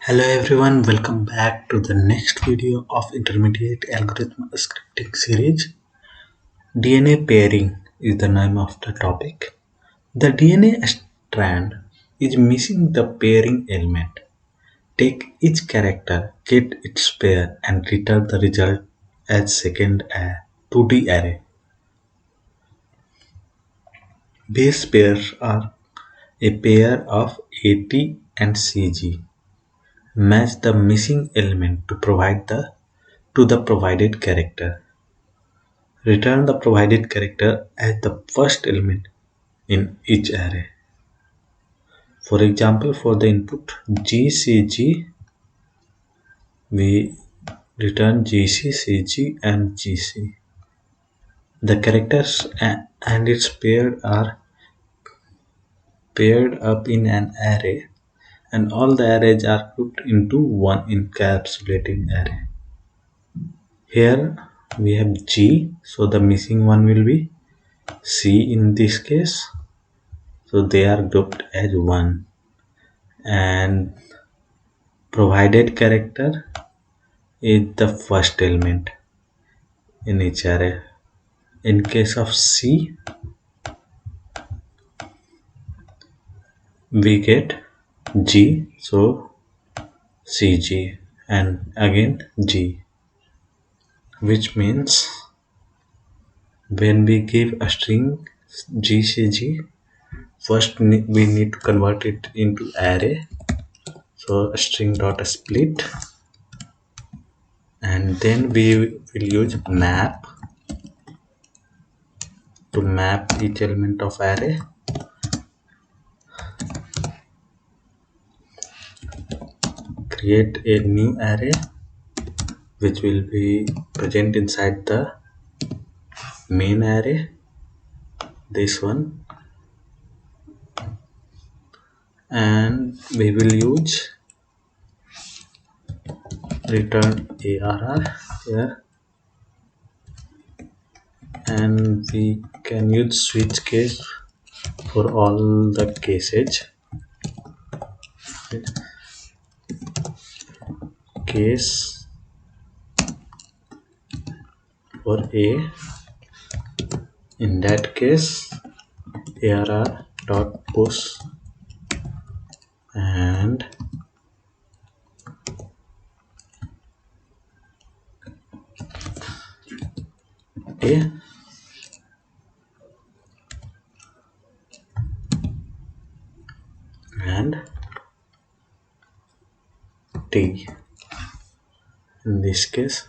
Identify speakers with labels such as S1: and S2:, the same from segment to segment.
S1: Hello everyone, welcome back to the next video of intermediate algorithm scripting series. DNA pairing is the name of the topic. The DNA strand is missing the pairing element. Take each character, get its pair and return the result as second 2D array. Base pairs are a pair of AT and CG. Match the missing element to the provided character. Return the provided character as the first element in each array. For example, for the input GCG, we return GC, CG and GC. The characters and its pair are paired up in an array, and all the arrays are grouped into one encapsulating array. Here we have G, so the missing one will be C in this case. So they are grouped as one, and provided character is the first element in each array. In case of C, we get G, so CG, and again G, which means when we give a string GCG, first we need to convert it into array. So string dot split, and then we will use map to map each element of array. Create a new array which will be present inside the main array, this one, and we will use return arr here, and we can use switch case for all the cases. Case for A, in that case arr dot push and A, and T. In this case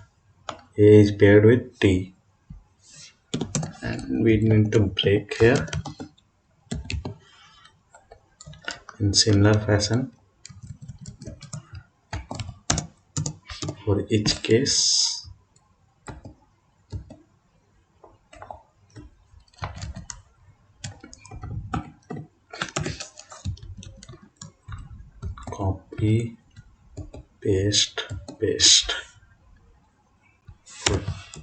S1: A is paired with T, and we need to break here in similar fashion for each case. Copy, paste for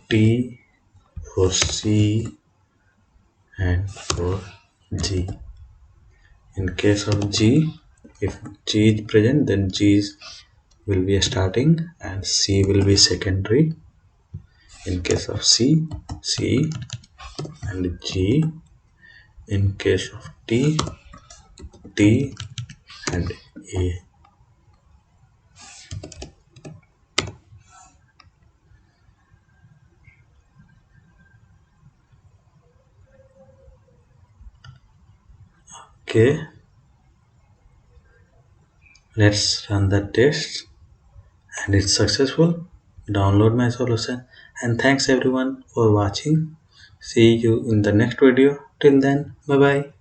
S1: T, for C and for G. In case of G, if G is present, then G will be starting and C will be secondary. In case of C, C and G. In case of T, T and A. Okay, let's run the test, and it's successful. Download my solution, and thanks everyone for watching. See you in the next video. Till then, bye bye.